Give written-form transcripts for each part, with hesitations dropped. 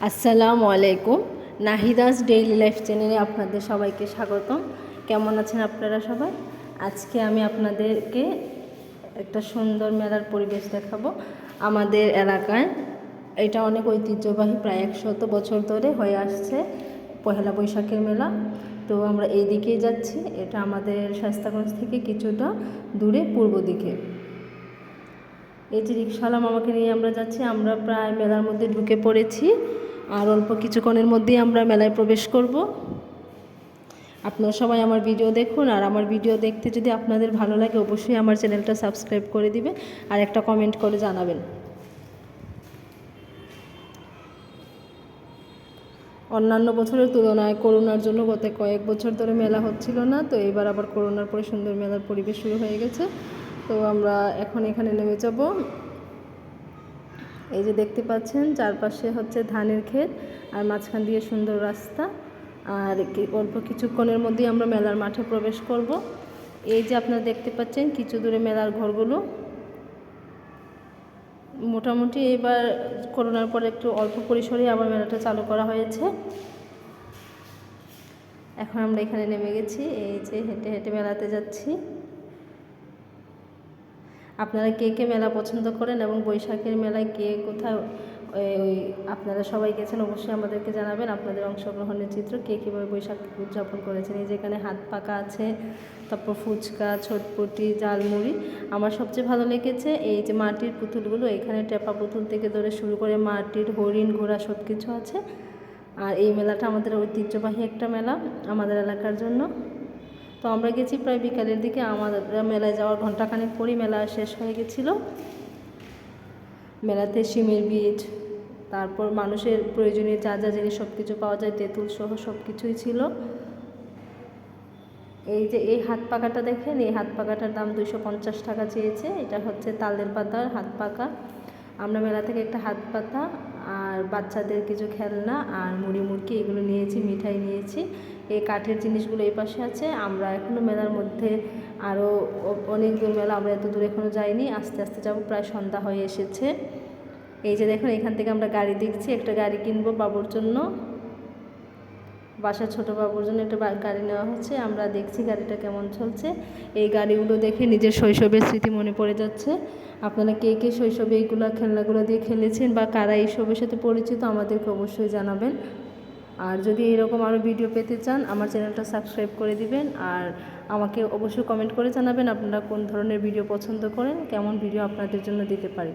আসসালামু আলাইকুম। নাহিদাস daily life চ্যানেলে আপনাদের সবাইকে স্বাগতম। কেমন আছেন আপনারা সবাই? আজকে আমি আপনাদেরকে একটা সুন্দর মেলার পরিবেশ দেখাবো। আমাদের এলাকায় এটা অনেক ঐতিহ্যবাহী, প্রায় 100 বছর ধরে হয়ে আসছে পহেলা বৈশাখের মেলা। তো আমরা এই দিকেই যাচ্ছি। এটা আমাদের শায়েস্তাগঞ্জ থেকে কিছুটা দূরে পূর্ব দিকে। এই যে রিক্সাওয়ালা মামাকে নিয়ে আমরা যাচ্ছি। আমরা প্রায় মেলার মধ্যে ঢুকে পড়েছি, আর অল্প কিছুক্ষণের মধ্যেই আমরা মেলায় প্রবেশ করব। আপনারা সবাই আমার ভিডিও দেখুন, আর আমার ভিডিও দেখতে যদি আপনাদের ভালো লাগে অবশ্যই আমার চ্যানেলটা সাবস্ক্রাইব করে দিবেন আর একটা কমেন্ট করে জানাবেন। অন্যান্য বছরের তুলনায় করোনার জন্য গত কয়েক বছর ধরে মেলা হচ্ছিল না, তো এবার আবার করোনার পরে সুন্দর মেলার পরিবেশ শুরু হয়ে গেছে। তো আমরা এখন এখানে নেমে যাব। এই যে দেখতে পাচ্ছেন চারপাশে হচ্ছে ধানের ক্ষেত, আর মাঝখান দিয়ে সুন্দর রাস্তা। আর অল্প কিছুক্ষণের মধ্যেই আমরা মেলার মাঠে প্রবেশ করব। এই যে আপনারা দেখতে পাচ্ছেন কিছু দূরে মেলার ঘরগুলো। মোটামুটি এবার করোনার পরে একটু অল্প পরিসরে আবার মেলাটা চালু করা হয়েছে। এখন আমরা এখানে নেমে গেছি। এই যে হেঁটে হেঁটে মেলাতে যাচ্ছি। আপনারা কে কে মেলা পছন্দ করেন এবং বৈশাখের মেলায় কে কোথায় আপনারা সবাই গেছেন অবশ্যই আমাদেরকে জানাবেন আপনাদের অংশগ্রহণের চিত্র, কে কীভাবে বৈশাখ উদযাপন করেছেন। এই যে এখানে হাত পাকা আছে, তারপর ফুচকা, ছটপটি, জালমুড়ি। আমার সবচেয়ে ভালো লেগেছে এই যে মাটির পুতুলগুলো। এখানে টেপা পুতুল থেকে ধরে শুরু করে মাটির হরিণ, ঘোড়া সব কিছু আছে। আর এই মেলাটা আমাদের ঐতিহ্যবাহী একটা মেলা আমাদের এলাকার জন্য। তো আমরা গেছি প্রায় বিকালের দিকে। আমাদের মেলায় যাওয়ার ঘণ্টাখানেক পরই মেলা শেষ হয়ে গেছিলো। মেলাতে শিমের বীজ, তারপর মানুষের প্রয়োজনীয় যা যা জিনিস সব কিছু পাওয়া যায়, তেঁতুল সহ সব কিছুই ছিল। এই যে এই হাত পাকাটা দেখেন, এই হাত পাকাটার দাম 250 টাকা চেয়েছে। এটা হচ্ছে তালের পাতার হাত পাকা। আমরা মেলা থেকে একটা হাত পাতা আর বাচ্চাদের কিছু খেলনা আর মুড়ি মুড়কি এগুলো নিয়েছি, মিঠাই নিয়েছি। এই কাঠের জিনিসগুলো এই পাশে আছে। আমরা এখনও মেলার মধ্যে আরও অনেক দূর মেলা, আমরা এত দূর এখনও যাইনি, আস্তে আস্তে যাব, প্রায় সন্ধ্যা হয়ে এসেছে। এই যে দেখুন এখান থেকে আমরা গাড়ি দেখছি, একটা গাড়ি কিনবো বাবুর জন্য, বাসার ছোটো বাবুর জন্য একটা গাড়ি নেওয়া হচ্ছে। আমরা দেখছি গাড়িটা কেমন চলছে। এই গাড়িগুলো দেখে নিজের শৈশবের স্মৃতি মনে পড়ে যাচ্ছে। আপনারা কে কে শৈশবে এইগুলো খেলনাগুলো দিয়ে খেলেছেন বা কারা এইসবের সাথে পরিচিত আমাদেরকে অবশ্যই জানাবেন। আর যদি এরকম আরও ভিডিও পেতে চান আমার চ্যানেলটা সাবস্ক্রাইব করে দিবেন, আর আমাকে অবশ্যই কমেন্ট করে জানাবেন আপনারা কোন ধরনের ভিডিও পছন্দ করেন, কেমন ভিডিও আপনাদের জন্য দিতে পারি।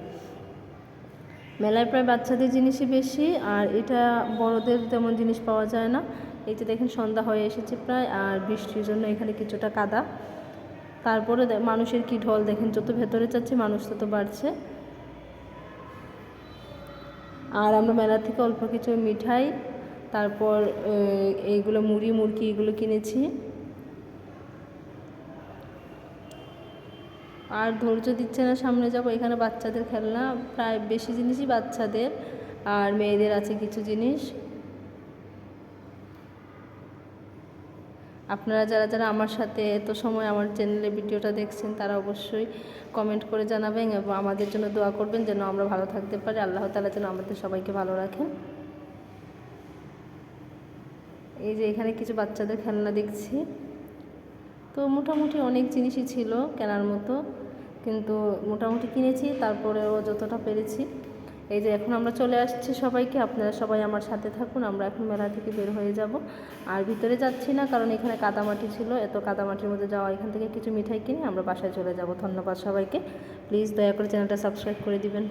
মেলায় প্রায় বাচ্চাদের জিনিসই বেশি, আর এটা বড়দের তেমন জিনিস পাওয়া যায় না। এই যে দেখেন সন্ধ্যা হয়ে এসেছে প্রায়, আর বৃষ্টির জন্য এখানে কিছুটা কাদা। তারপরে মানুষের কি ঢল দেখেন, যত ভেতরে যাচ্ছে মানুষ তত বাড়ছে। আর আমরা মেলা থেকে অল্প কিছু মিঠাই, তারপর এইগুলো মুড়ি মুড়কি এগুলো কিনেছি। আর ধৈর্য দিচ্ছে না, সামনে যাব। এখানে বাচ্চাদের খেলনা, প্রায় বেশি জিনিসই বাচ্চাদের, আর মেয়েদের আছে কিছু জিনিস। আপনারা যারা যারা আমার সাথে এত সময় আমার চ্যানেলে ভিডিওটা দেখছেন তারা অবশ্যই কমেন্ট করে জানাবেন এবং আমাদের জন্য দোয়া করবেন যেন আমরা ভালো থাকতে পারি। আল্লাহ তাআলা যেন আমাদের সবাইকে ভালো রাখেন। এই যে এখানে কিছু বাচ্চাদের খেলনা দেখছি। তো মোটামুটি অনেক জিনিসই ছিল কেনার মতো, কিন্তু মোটামুটি কিনেছি, তারপরেও যতটা পেরেছি। এই যে এখন আমরা চলে আসছি সবাইকে, আপনারা সবাই আমার সাথে থাকুন। আমরা এখন মেলা থেকে বের হয়ে যাব, আর ভিতরে যাচ্ছি না কারণ এখানে কাদামাটি ছিল, এত কাদামাটির মধ্যে যাওয়া। এখান থেকে কিছু মিঠাই কিনে আমরা বাসায় চলে যাব। ধন্যবাদ সবাইকে। প্লিজ দয়া করে চ্যানেলটা সাবস্ক্রাইব করে দিবেন।